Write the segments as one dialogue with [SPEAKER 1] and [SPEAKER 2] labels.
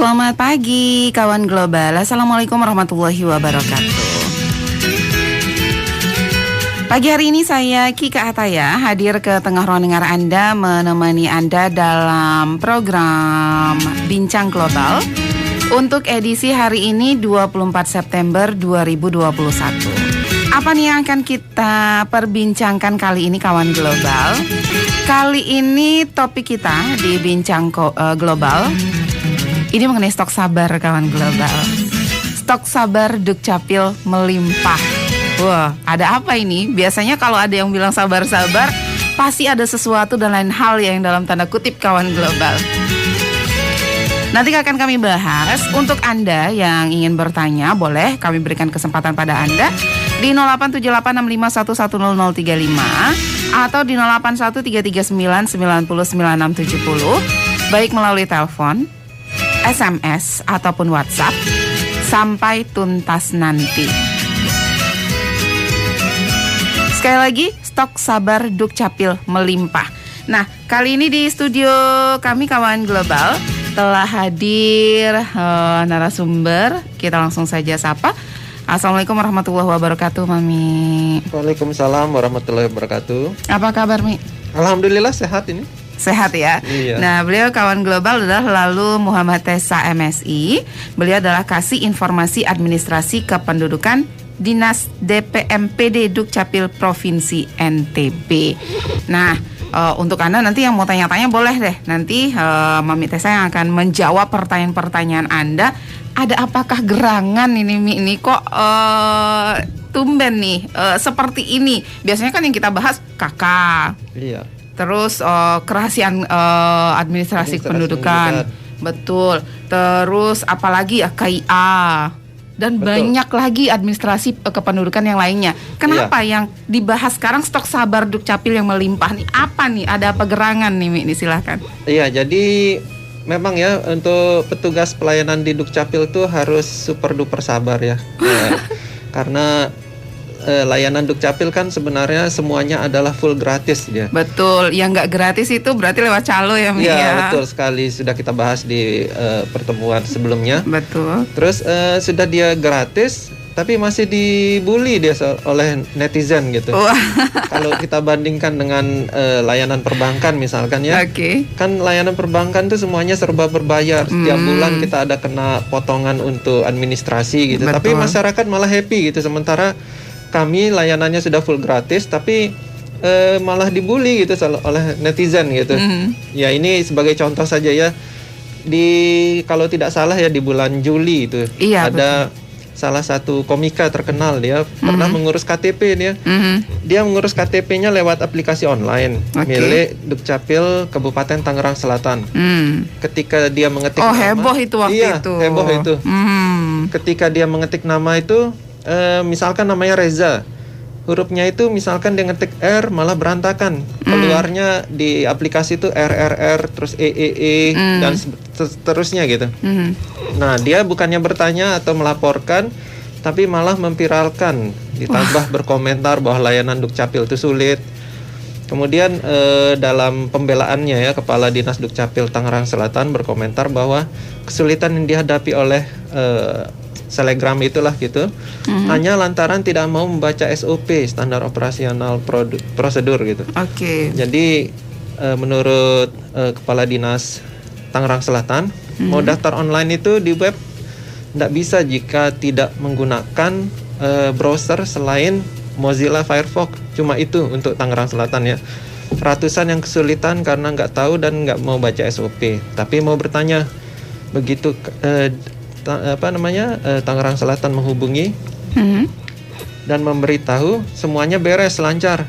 [SPEAKER 1] Selamat pagi kawan global. Assalamualaikum warahmatullahi wabarakatuh. Pagi hari ini saya Kika Ataya hadir ke tengah ruang dengar Anda, menemani Anda dalam program Bincang Global untuk edisi hari ini 24 September 2021. Apa nih yang akan kita perbincangkan kali ini kawan global? Kali ini topik kita di Bincang Global ini mengenai stok sabar kawan global. Stok sabar Dukcapil melimpah. Wah, ada apa ini? Biasanya kalau ada yang bilang sabar-sabar, pasti ada sesuatu dan lain hal yang dalam tanda kutip kawan global. Nanti akan kami bahas. Untuk Anda yang ingin bertanya, boleh kami berikan kesempatan pada Anda di 087865110035 atau di 0813399960, baik melalui telepon, SMS ataupun WhatsApp sampai tuntas nanti. Sekali lagi, stok sabar Dukcapil melimpah. Nah, kali ini di studio kami kawan global telah hadir narasumber. Kita langsung saja sapa. Assalamualaikum warahmatullahi wabarakatuh, Mami.
[SPEAKER 2] Waalaikumsalam warahmatullahi wabarakatuh.
[SPEAKER 1] Apa kabar, Mi?
[SPEAKER 2] Alhamdulillah sehat ini.
[SPEAKER 1] Sehat ya.
[SPEAKER 2] Iya. Nah,
[SPEAKER 1] beliau kawan global adalah lalu Muhammad Tessa MSI. Beliau adalah Kasih Informasi Administrasi Kependudukan Dinas DPMPD Dukcapil Provinsi NTB. Nah, untuk Anda nanti yang mau tanya-tanya boleh deh. Nanti Mami Tessa yang akan menjawab pertanyaan-pertanyaan Anda. Ada apakah gerangan ini kok tumben nih seperti ini? Biasanya kan yang kita bahas KK.
[SPEAKER 2] Iya.
[SPEAKER 1] Terus kerahasiaan administrasi kependudukan. Betul. Terus apalagi ya KIA. Dan betul, banyak lagi administrasi kependudukan yang lainnya. Kenapa yang dibahas sekarang stok sabar Dukcapil yang melimpah nih? Apa nih? Ada apa gerangan nih, Mi? Silahkan.
[SPEAKER 2] Iya, jadi memang ya untuk petugas pelayanan di Dukcapil tuh harus super duper sabar ya. Karena layanan Dukcapil kan sebenarnya semuanya adalah full gratis ya.
[SPEAKER 1] Betul, yang nggak gratis itu berarti lewat calo ya, Mi?
[SPEAKER 2] Iya, betul sekali. Sudah kita bahas di pertemuan sebelumnya.
[SPEAKER 1] Betul.
[SPEAKER 2] Terus sudah dia gratis, tapi masih dibully dia oleh netizen gitu. Kalau kita bandingkan dengan layanan perbankan misalkan ya, kan layanan perbankan tuh semuanya serba berbayar. Setiap bulan kita ada kena potongan untuk administrasi gitu. Betul. Tapi masyarakat malah happy gitu. Sementara kami layanannya sudah full gratis, tapi malah dibully gitu oleh netizen gitu. Ya ini sebagai contoh saja ya. Kalau tidak salah ya di bulan Juli itu ada salah satu komika terkenal, dia pernah mengurus KTP dia. Dia mengurus KTP-nya lewat aplikasi online milik Dukcapil Kabupaten Tangerang Selatan. Ketika dia mengetik nama,
[SPEAKER 1] heboh itu waktu itu.
[SPEAKER 2] Heboh itu. Ketika dia mengetik nama itu, misalkan namanya Reza, hurufnya itu misalkan dia ngetik R malah berantakan. Keluarnya di aplikasi itu RRR terus EEE dan seterusnya gitu. Nah, dia bukannya bertanya atau melaporkan, tapi malah memviralkan, ditambah berkomentar bahwa layanan Dukcapil itu sulit. Kemudian dalam pembelaannya ya, Kepala Dinas Dukcapil Tangerang Selatan berkomentar bahwa kesulitan yang dihadapi oleh Selegram itulah gitu, hanya lantaran tidak mau membaca SOP, standar operasional prosedur gitu. Jadi menurut Kepala Dinas Tangerang Selatan, mau daftar online itu di web tidak bisa jika tidak menggunakan browser selain Mozilla Firefox. Cuma itu untuk Tangerang Selatan ya. Ratusan yang kesulitan karena nggak tahu dan nggak mau baca SOP, tapi mau bertanya. Begitu Tangerang Selatan menghubungi dan memberitahu, semuanya beres lancar.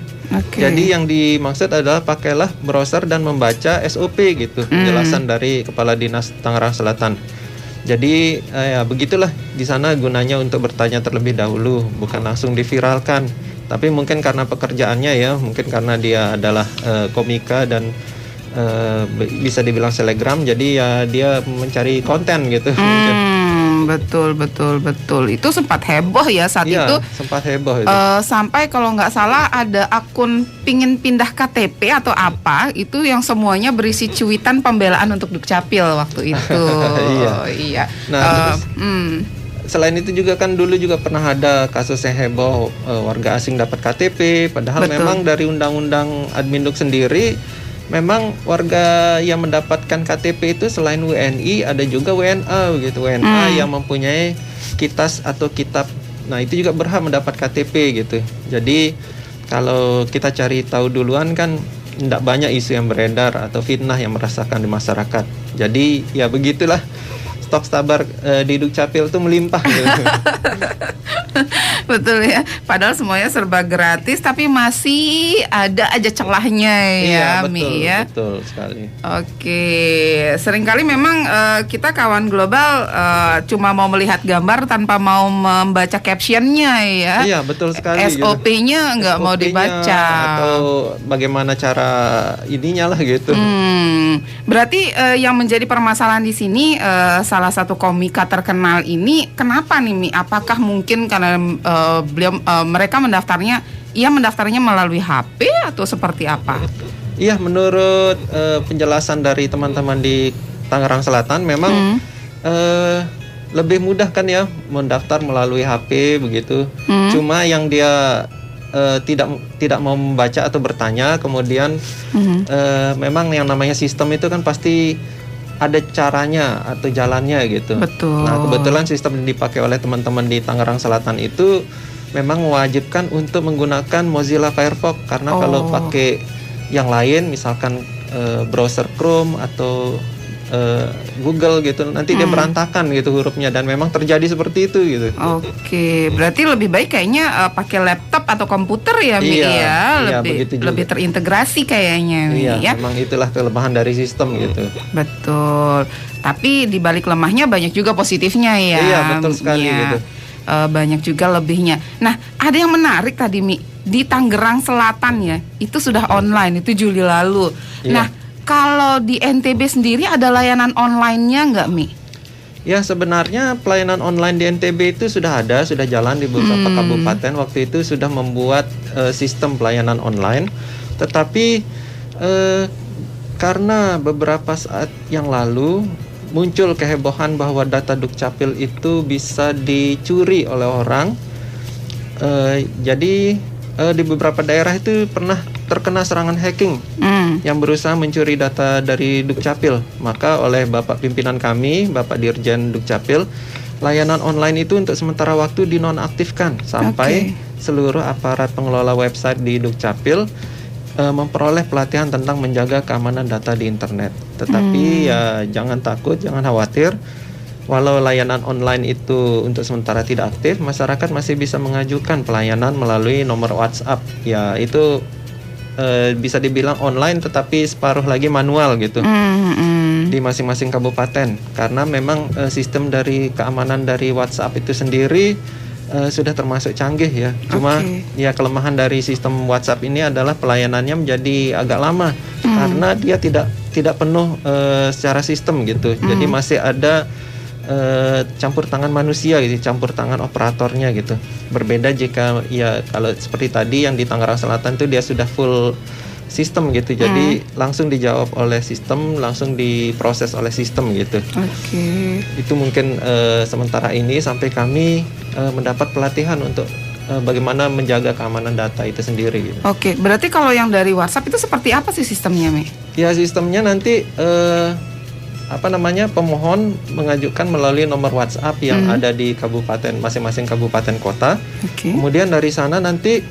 [SPEAKER 2] Jadi yang dimaksud adalah pakailah browser dan membaca SOP gitu, penjelasan dari Kepala Dinas Tangerang Selatan. Jadi ya begitulah, di sana gunanya untuk bertanya terlebih dahulu, bukan langsung diviralkan. Tapi mungkin karena pekerjaannya ya, mungkin karena dia adalah komika dan bisa dibilang selegram, jadi ya dia mencari konten gitu.
[SPEAKER 1] Betul. Itu sempat heboh ya saat
[SPEAKER 2] Iya,
[SPEAKER 1] itu.
[SPEAKER 2] sempat heboh itu.
[SPEAKER 1] Sampai kalau nggak salah ada akun pingin pindah KTP atau apa, itu yang semuanya berisi cuitan pembelaan untuk Dukcapil waktu itu. Iya.
[SPEAKER 2] Nah, selain itu juga kan dulu juga pernah ada kasus yang heboh, warga asing dapat KTP, padahal
[SPEAKER 1] Betul.
[SPEAKER 2] memang dari undang-undang Adminduk sendiri memang warga yang mendapatkan KTP itu selain WNI ada juga WNA gitu. WNA yang mempunyai kitas atau kitab. Nah, itu juga berhak mendapat KTP gitu. Jadi kalau kita cari tahu duluan kan tidak banyak isu yang beredar atau fitnah yang merasakan di masyarakat. Jadi ya begitulah, stok sabar di Dukcapil itu melimpah gitu.
[SPEAKER 1] Betul ya. Padahal semuanya serba gratis, tapi masih ada aja celahnya ya,
[SPEAKER 2] Iya,
[SPEAKER 1] Mi ya.
[SPEAKER 2] betul sekali.
[SPEAKER 1] Oke, seringkali memang kita kawan global cuma mau melihat gambar tanpa mau membaca captionnya ya.
[SPEAKER 2] Iya, betul sekali.
[SPEAKER 1] SOP-nya nggak mau dibaca.
[SPEAKER 2] Atau bagaimana cara ininya lah gitu.
[SPEAKER 1] Berarti yang menjadi permasalahan di sini salah satu komika terkenal ini kenapa nih Mi? Apakah mungkin karena mereka mendaftarnya melalui HP atau seperti apa?
[SPEAKER 2] Iya, menurut penjelasan dari teman-teman di Tangerang Selatan memang lebih mudah kan ya mendaftar melalui HP begitu. Cuma yang dia tidak mau membaca atau bertanya, kemudian memang yang namanya sistem itu kan pasti ada caranya atau jalannya gitu.
[SPEAKER 1] Betul.
[SPEAKER 2] Nah, kebetulan sistem yang dipakai oleh teman-teman di Tangerang Selatan itu memang mewajibkan untuk menggunakan Mozilla Firefox, karena kalau pakai yang lain misalkan browser Chrome atau Google gitu, nanti dia berantakan gitu hurufnya, dan memang terjadi seperti itu gitu.
[SPEAKER 1] Oke, berarti lebih baik kayaknya pakai laptop atau komputer ya, Mi ya, lebih terintegrasi kayaknya, Mi ya.
[SPEAKER 2] Memang itulah kelemahan dari sistem gitu.
[SPEAKER 1] Betul. Tapi di balik lemahnya banyak juga positifnya ya.
[SPEAKER 2] Iya, betul sekali gitu.
[SPEAKER 1] Banyak juga lebihnya. Nah, ada yang menarik tadi, Mi, di Tangerang Selatan ya, itu sudah online, itu Juli lalu.
[SPEAKER 2] Iya.
[SPEAKER 1] Nah, kalau di NTB sendiri ada layanan online-nya nggak, Mi?
[SPEAKER 2] Ya, sebenarnya pelayanan online di NTB itu sudah ada, sudah jalan di beberapa kabupaten. Waktu itu sudah membuat sistem pelayanan online. Tetapi karena beberapa saat yang lalu muncul kehebohan bahwa data Dukcapil itu bisa dicuri oleh orang. Jadi di beberapa daerah itu pernah terkena serangan hacking yang berusaha mencuri data dari Dukcapil. Maka oleh Bapak pimpinan kami, Bapak Dirjen Dukcapil, layanan online itu untuk sementara waktu dinonaktifkan sampai seluruh aparat pengelola website di Dukcapil memperoleh pelatihan tentang menjaga keamanan data di internet. Tetapi ya jangan takut, jangan khawatir. Walau layanan online itu untuk sementara tidak aktif, masyarakat masih bisa mengajukan pelayanan melalui nomor WhatsApp. Ya, itu bisa dibilang online tetapi separuh lagi manual gitu. Di masing-masing kabupaten. Karena memang sistem dari keamanan dari WhatsApp itu sendiri sudah termasuk canggih ya. Cuma ya kelemahan dari sistem WhatsApp ini adalah pelayanannya menjadi agak lama karena dia tidak penuh secara sistem gitu. Jadi masih ada campur tangan manusia gitu, campur tangan operatornya gitu. Berbeda jika ya kalau seperti tadi yang di Tangerang Selatan itu dia sudah full sistem gitu. Jadi langsung dijawab oleh sistem, langsung diproses oleh sistem gitu. Itu mungkin sementara ini sampai kami mendapat pelatihan untuk bagaimana menjaga keamanan data itu sendiri gitu.
[SPEAKER 1] Berarti kalau yang dari WhatsApp itu seperti apa sih sistemnya, Mi?
[SPEAKER 2] Ya, sistemnya nanti pemohon mengajukan melalui nomor WhatsApp yang ada di kabupaten, masing-masing kabupaten kota. Kemudian dari sana nanti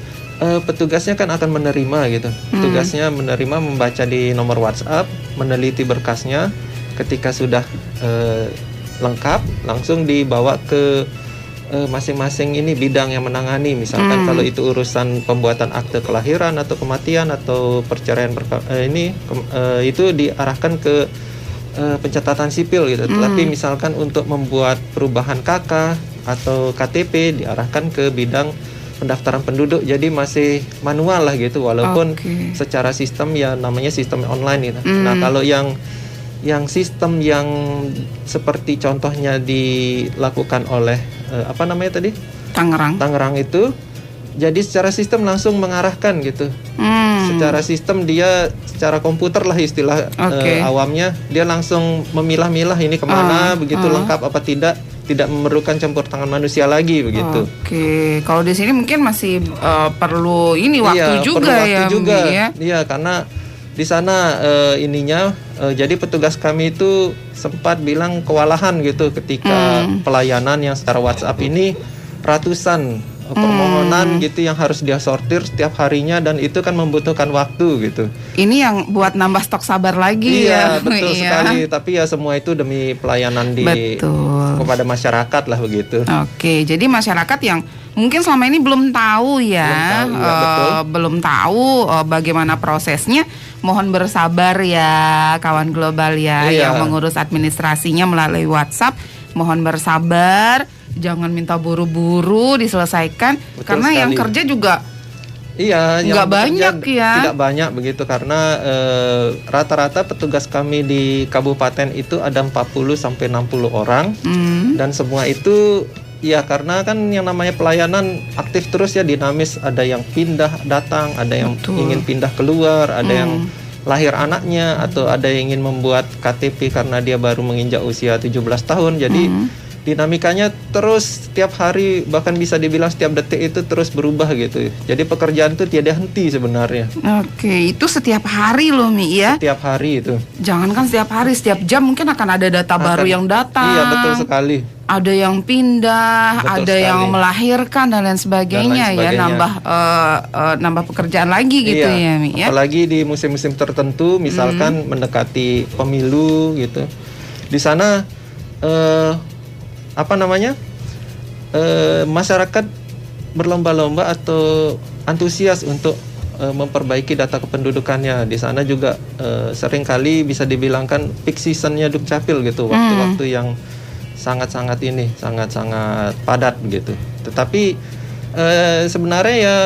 [SPEAKER 2] petugasnya kan akan menerima gitu. Petugasnya menerima, membaca di nomor WhatsApp, meneliti berkasnya. Ketika sudah lengkap, langsung dibawa ke masing-masing ini bidang yang menangani. Misalkan kalau itu urusan pembuatan akte kelahiran atau kematian atau perceraian itu diarahkan ke pencatatan sipil gitu. Tetapi misalkan untuk membuat perubahan KK atau KTP diarahkan ke bidang pendaftaran penduduk. Jadi masih manual lah gitu, walaupun secara sistem ya namanya sistem online gitu. Nah, kalau yang yang sistem yang seperti contohnya dilakukan oleh apa namanya tadi? Tangerang itu, jadi secara sistem langsung mengarahkan gitu. Secara sistem dia, secara komputer lah istilah awamnya, dia langsung memilah-milah ini kemana, begitu lengkap apa tidak memerlukan campur tangan manusia lagi begitu.
[SPEAKER 1] Kalau di sini mungkin masih perlu ini waktu juga ya.
[SPEAKER 2] Iya, karena di sana jadi petugas kami itu sempat bilang kewalahan gitu ketika pelayanan yang secara WhatsApp ini ratusan permohonan gitu yang harus dia sortir setiap harinya, dan itu kan membutuhkan waktu gitu.
[SPEAKER 1] Ini yang buat nambah stok sabar lagi ya.
[SPEAKER 2] Iya, betul sekali. Tapi ya semua itu demi pelayanan kepada masyarakat lah begitu.
[SPEAKER 1] Jadi masyarakat yang mungkin selama ini belum tahu belum tahu bagaimana prosesnya, mohon bersabar ya kawan global ya, yang mengurus administrasinya melalui WhatsApp, mohon bersabar. Jangan minta buru-buru diselesaikan. Betul karena sekali. Yang kerja juga nggak banyak ya.
[SPEAKER 2] Tidak banyak begitu, karena rata-rata petugas kami di kabupaten itu ada 40-60 orang. Dan semua itu ya karena kan yang namanya pelayanan aktif terus ya, dinamis. Ada yang pindah datang, ada yang ingin pindah keluar, ada yang lahir anaknya, atau ada yang ingin membuat KTP karena dia baru menginjak usia 17 tahun. Jadi dinamikanya terus setiap hari, bahkan bisa dibilang setiap detik itu terus berubah gitu. Jadi pekerjaan itu tiada henti sebenarnya.
[SPEAKER 1] Itu setiap hari loh Mi ya.
[SPEAKER 2] Setiap hari itu.
[SPEAKER 1] Jangankan setiap hari, setiap jam mungkin akan ada data baru yang datang.
[SPEAKER 2] Iya, betul sekali.
[SPEAKER 1] Ada yang pindah, ada yang melahirkan dan lain sebagainya, ya, nambah pekerjaan lagi gitu ya Mi ya.
[SPEAKER 2] Apalagi di musim-musim tertentu, misalkan mendekati pemilu gitu. Di sana masyarakat berlomba-lomba atau antusias untuk memperbaiki data kependudukannya. Di sana juga seringkali bisa dibilangkan peak seasonnya Dukcapil gitu, waktu-waktu yang sangat-sangat padat gitu. Tetapi sebenarnya ya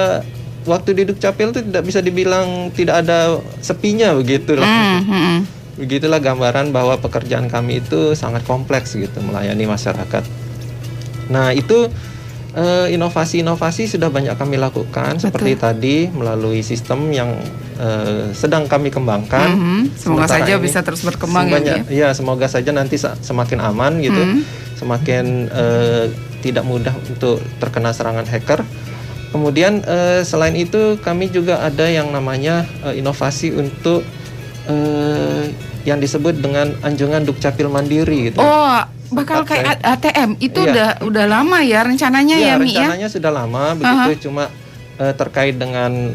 [SPEAKER 2] waktu di Dukcapil itu tidak bisa dibilang tidak ada sepinya begitu lah. Begitulah gambaran bahwa pekerjaan kami itu sangat kompleks gitu, melayani masyarakat. Nah itu inovasi-inovasi sudah banyak kami lakukan. Seperti tadi melalui sistem yang sedang kami kembangkan.
[SPEAKER 1] Semoga saja bisa terus berkembang
[SPEAKER 2] ya. Semoga saja nanti semakin aman gitu, semakin tidak mudah untuk terkena serangan hacker. Kemudian selain itu kami juga ada yang namanya inovasi untuk yang disebut dengan anjungan Dukcapil Mandiri gitu.
[SPEAKER 1] Bakal kayak ATM itu udah lama ya rencananya ya Mi ya?
[SPEAKER 2] Rencananya sudah lama begitu, cuma terkait dengan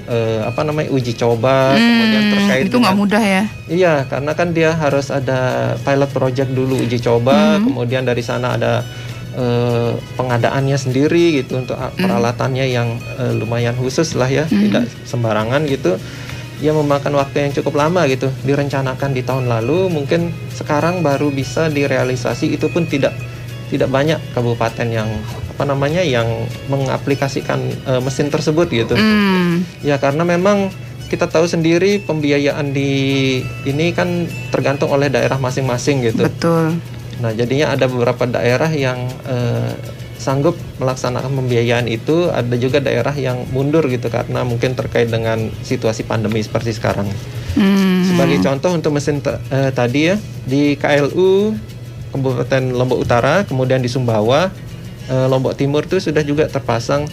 [SPEAKER 2] uji coba, kemudian terkait
[SPEAKER 1] itu nggak mudah ya?
[SPEAKER 2] Iya, karena kan dia harus ada pilot project dulu, uji coba, kemudian dari sana ada pengadaannya sendiri gitu untuk peralatannya yang lumayan khusus lah ya, tidak sembarangan gitu. Ya memakan waktu yang cukup lama gitu. Direncanakan di tahun lalu, mungkin sekarang baru bisa direalisasi. Itu pun tidak banyak kabupaten yang yang mengaplikasikan mesin tersebut gitu. Ya karena memang kita tahu sendiri pembiayaan di ini kan tergantung oleh daerah masing-masing gitu.
[SPEAKER 1] Betul.
[SPEAKER 2] Nah jadinya ada beberapa daerah yang sanggup melaksanakan pembiayaan itu, ada juga daerah yang mundur gitu karena mungkin terkait dengan situasi pandemi seperti sekarang. Sebagai contoh untuk mesin tadi ya, di KLU Kabupaten Lombok Utara, kemudian di Sumbawa, Lombok Timur itu sudah juga terpasang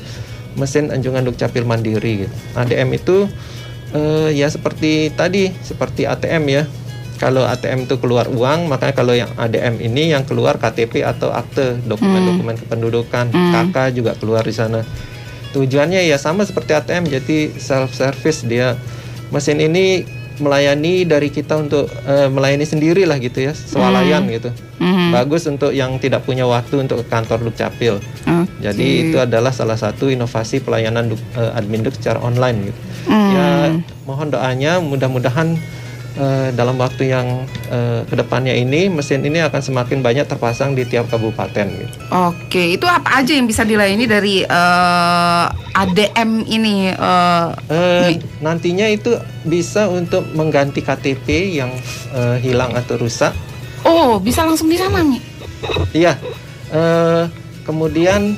[SPEAKER 2] mesin anjungan Dukcapil Mandiri gitu. ADM itu ya seperti tadi, seperti ATM ya. Kalau ATM itu keluar uang, makanya kalau yang ADM ini yang keluar KTP atau akte, dokumen-dokumen kependudukan, KK juga keluar di sana. Tujuannya ya sama seperti ATM, jadi self-service dia. Mesin ini melayani dari kita untuk melayani sendiri lah gitu ya, swalayan gitu. Bagus untuk yang tidak punya waktu untuk ke kantor Dukcapil. Jadi itu adalah salah satu inovasi pelayanan admin Duk secara online gitu. Ya mohon doanya, mudah-mudahan dalam waktu yang kedepannya ini mesin ini akan semakin banyak terpasang di tiap kabupaten gitu.
[SPEAKER 1] Oke, itu apa aja yang bisa dilayani dari ADM ini?
[SPEAKER 2] Nantinya itu bisa untuk mengganti KTP yang hilang atau rusak.
[SPEAKER 1] Oh, bisa langsung di sana, Mi?
[SPEAKER 2] Iya. Kemudian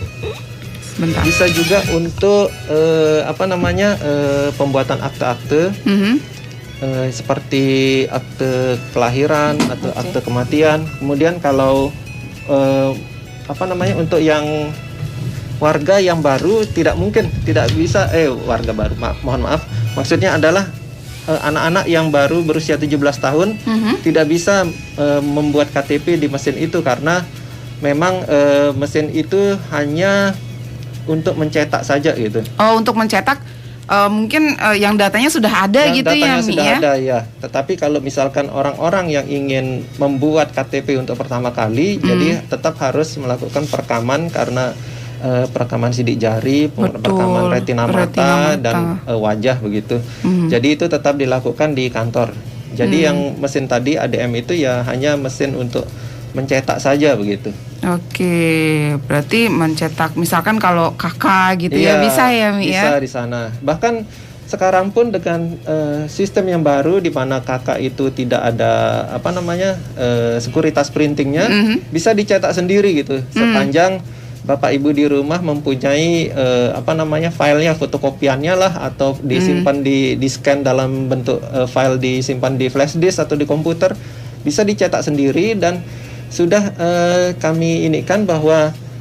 [SPEAKER 1] Bentar.
[SPEAKER 2] bisa juga untuk pembuatan akte-akte. Seperti akte kelahiran atau akte kematian. Kemudian kalau untuk yang warga yang baru tidak bisa warga baru, mohon maaf, maksudnya adalah anak-anak yang baru berusia 17 tahun tidak bisa membuat KTP di mesin itu karena memang mesin itu hanya untuk mencetak saja gitu.
[SPEAKER 1] Oh, untuk mencetak mungkin yang datanya sudah ada
[SPEAKER 2] yang
[SPEAKER 1] gitu ya,
[SPEAKER 2] datanya
[SPEAKER 1] Mi,
[SPEAKER 2] sudah
[SPEAKER 1] ya?
[SPEAKER 2] ada ya. Tetapi kalau misalkan orang-orang yang ingin membuat KTP untuk pertama kali, jadi tetap harus melakukan perekaman karena perekaman sidik jari, perekaman retina mata dan wajah begitu. Jadi itu tetap dilakukan di kantor. Jadi yang mesin tadi ADM itu ya hanya mesin untuk mencetak saja begitu.
[SPEAKER 1] Oke, berarti mencetak misalkan kalau kakak gitu ya bisa ya, Mi, ya?
[SPEAKER 2] Bisa di sana. Bahkan sekarang pun dengan sistem yang baru di mana kakak itu tidak ada sekuritas printingnya, bisa dicetak sendiri gitu. Sepanjang Bapak Ibu di rumah mempunyai filenya, fotokopiannya lah, atau disimpan di scan dalam bentuk file disimpan di flash disk atau di komputer, bisa dicetak sendiri. Dan sudah kami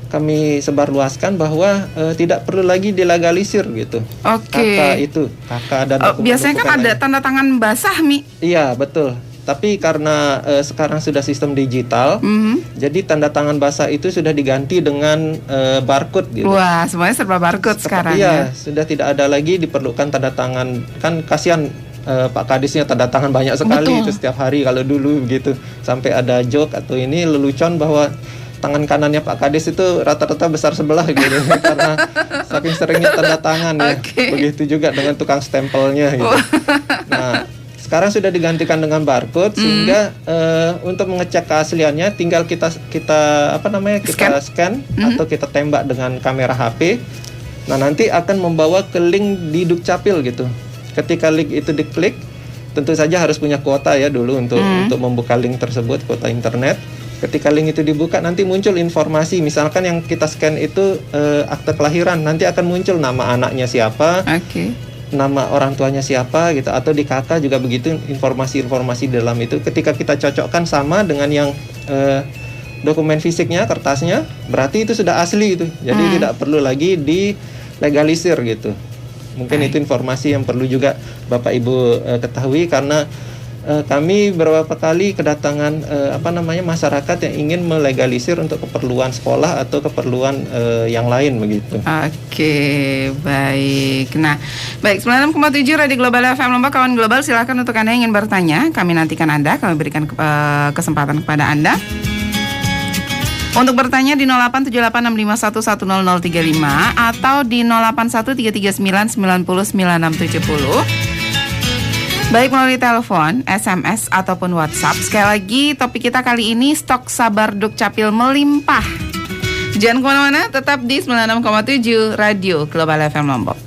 [SPEAKER 2] kami sebarluaskan bahwa tidak perlu lagi dilegalisir gitu.
[SPEAKER 1] Oke.
[SPEAKER 2] Kakak dan
[SPEAKER 1] biasanya kan ada tanda tangan basah, Mi.
[SPEAKER 2] Iya, betul. Tapi karena sekarang sudah sistem digital, jadi tanda tangan basah itu sudah diganti dengan barcode gitu.
[SPEAKER 1] Wah, semuanya serba barcode sekarang
[SPEAKER 2] ya.
[SPEAKER 1] ya.
[SPEAKER 2] Sudah tidak ada lagi diperlukan tanda tangan. Kan kasihan Pak Kadisnya tanda tangan banyak sekali. Betul. Itu setiap hari kalau dulu begitu. Sampai ada joke atau ini lelucon bahwa tangan kanannya Pak Kadis itu rata-rata besar sebelah gitu karena saking seringnya tanda tangan ya. Begitu juga dengan tukang stempelnya gitu. Nah, sekarang sudah digantikan dengan barcode sehingga untuk mengecek keasliannya tinggal kita scan atau kita tembak dengan kamera HP. Nah, nanti akan membawa ke link di Dukcapil gitu. Ketika link itu diklik, tentu saja harus punya kuota ya dulu untuk membuka link tersebut, kuota internet. Ketika link itu dibuka, nanti muncul informasi. Misalkan yang kita scan itu akte kelahiran, nanti akan muncul nama anaknya siapa, nama orang tuanya siapa gitu, atau di KK juga begitu, informasi-informasi dalam itu. Ketika kita cocokkan sama dengan yang dokumen fisiknya, kertasnya, berarti itu sudah asli itu. Jadi tidak perlu lagi dilegalisir gitu. Mungkin itu informasi yang perlu juga Bapak Ibu ketahui karena kami beberapa kali kedatangan masyarakat yang ingin melegalisir untuk keperluan sekolah atau keperluan yang lain begitu.
[SPEAKER 1] Oke, baik. Nah, baik, 96,7 Radio Global FM Lombok, kawan global, silakan untuk Anda yang ingin bertanya. Kami nantikan Anda, kami berikan kesempatan kepada Anda untuk bertanya di 087865110035 atau di 081339909670. Baik melalui telepon, SMS ataupun WhatsApp. Sekali lagi, topik kita kali ini stok sabar Dukcapil melimpah. Jangan kemana-mana, tetap di 96,7 Radio Global FM Lombok.